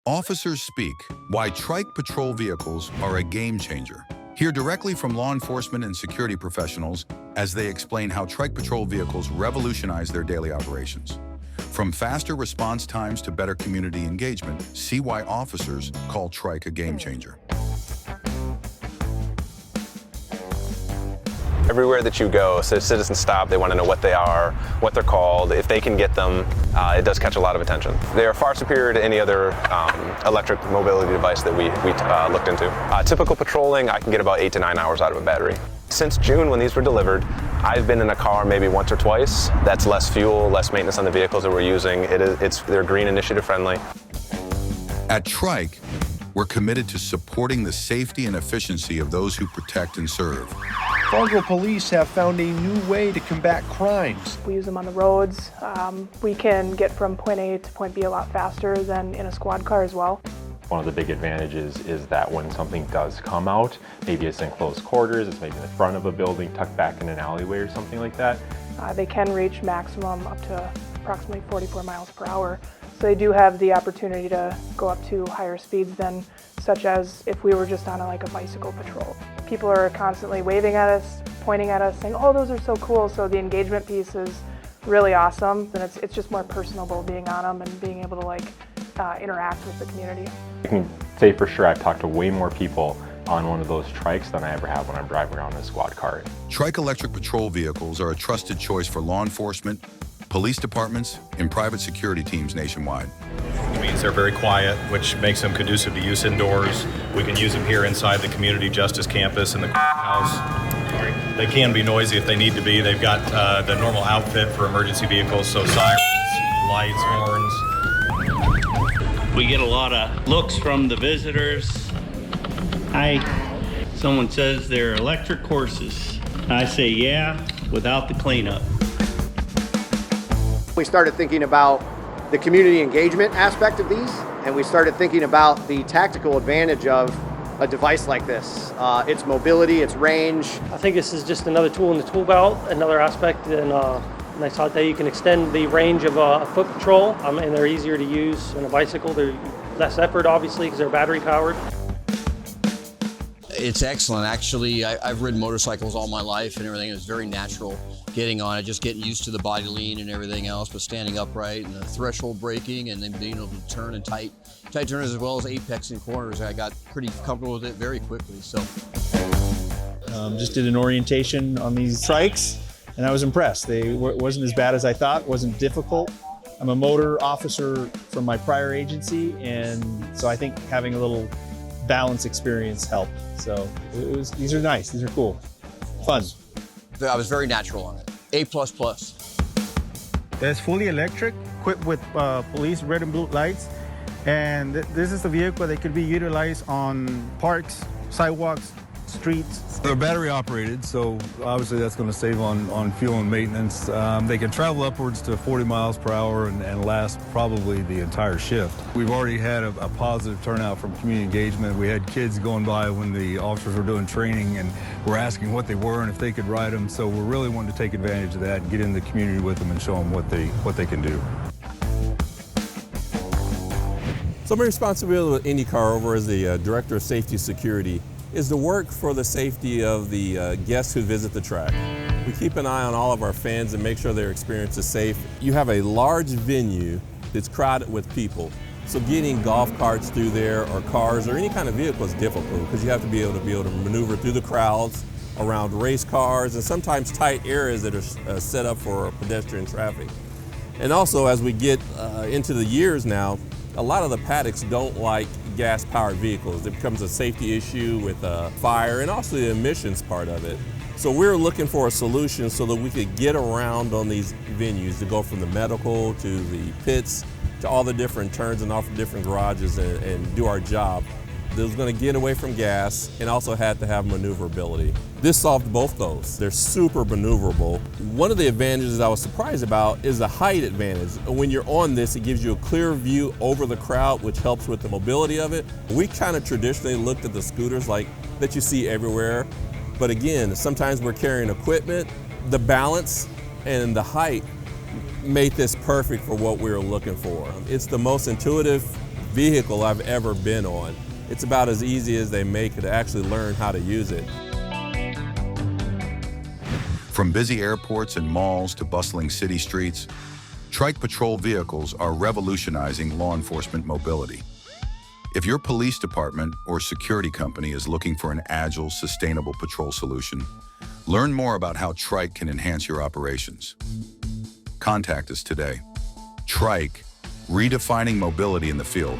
Officers speak why trike patrol vehicles are a game changer. Hear directly from law enforcement and security professionals as they explain how trike patrol vehicles revolutionize their daily operations. From faster response times to better community engagement, see why officers call trike a game changer. Everywhere that you go, so citizens stop, they want to know what they are, what they're called. If they can get them, it does catch a lot of attention. They are far superior to any other electric mobility device that we looked into. Typical patrolling, I can get about 8 to 9 hours out of a battery. Since June, when these were delivered, I've been in a car maybe once or twice. That's less fuel, less maintenance on the vehicles that we're using. They're green initiative friendly. At Trike, we're committed to supporting the safety and efficiency of those who protect and serve. Fargo police have found a new way to combat crimes. We use them on the roads. We can get from point A to point B a lot faster than in a squad car as well. One of the big advantages is that when something does come out, maybe it's in close quarters, it's maybe in the front of a building, tucked back in an alleyway or something like that. They can reach maximum up to approximately 44 miles per hour. So they do have the opportunity to go up to higher speeds than such as if we were just on a bicycle patrol. People are constantly waving at us, pointing at us, saying, oh, those are so cool. So the engagement piece is really awesome. And it's just more personable being on them and being able to interact with the community. I can say for sure I've talked to way more people on one of those trikes than I ever have when I'm driving around in a squad car. Trike electric patrol vehicles are a trusted choice for law enforcement, police departments, and private security teams nationwide. It means they're very quiet, which makes them conducive to use indoors. We can use them here inside the community justice campus in the courthouse. They can be noisy if they need to be. They've got the normal outfit for emergency vehicles, so sirens, lights, horns. We get a lot of looks from the visitors. Someone says they're electric horses. I say, yeah, without the cleanup. We started thinking about the community engagement aspect of these, and we started thinking about the tactical advantage of a device like this. Its mobility, its range. I think this is just another tool in the tool belt, another aspect, and I thought that you can extend the range of a foot patrol, and they're easier to use than a bicycle. They're less effort, obviously, because they're battery powered. It's excellent. Actually, I've ridden motorcycles all my life and everything. It's very natural getting on it, just getting used to the body lean and everything else, but standing upright and the threshold braking and then being able to turn in tight turners as well as apex in corners. I got pretty comfortable with it very quickly. So, just did an orientation on these trikes and I was impressed. They wasn't as bad as I thought, wasn't difficult. I'm a motor officer from my prior agency, and so I think having a little balance experience helped. So these are nice, these are cool, fun. I was very natural on it. A++. It's fully electric, equipped with police red and blue lights, and this is a vehicle that could be utilized on parks, sidewalks, streets. They're battery operated, so obviously that's going to save on fuel and maintenance. They can travel upwards to 40 miles per hour and last probably the entire shift. We've already had a positive turnout from community engagement. We had kids going by when the officers were doing training and were asking what they were and if they could ride them. So we're really wanting to take advantage of that and get in the community with them and show them what they can do. So my responsibility with IndyCar over as the Director of Safety Security is to work for the safety of the guests who visit the track. We keep an eye on all of our fans and make sure their experience is safe. You have a large venue that's crowded with people, so getting golf carts through there or cars or any kind of vehicle is difficult because you have to be able to maneuver through the crowds, around race cars, and sometimes tight areas that are set up for pedestrian traffic. And also, as we get into the years now, a lot of the paddocks don't like gas-powered vehicles. It becomes a safety issue with fire and also the emissions part of it. So we're looking for a solution so that we could get around on these venues to go from the medical to the pits to all the different turns and off the different garages and do our job. That was going to get away from gas and also had to have maneuverability. This solved both those. They're super maneuverable. One of the advantages I was surprised about is the height advantage. When you're on this, it gives you a clear view over the crowd, which helps with the mobility of it. We kind of traditionally looked at the scooters that you see everywhere. But again, sometimes we're carrying equipment. The balance and the height made this perfect for what we were looking for. It's the most intuitive vehicle I've ever been on. It's about as easy as they make it to actually learn how to use it. From busy airports and malls to bustling city streets, Trike Patrol vehicles are revolutionizing law enforcement mobility. If your police department or security company is looking for an agile, sustainable patrol solution, learn more about how Trike can enhance your operations. Contact us today. Trike, redefining mobility in the field.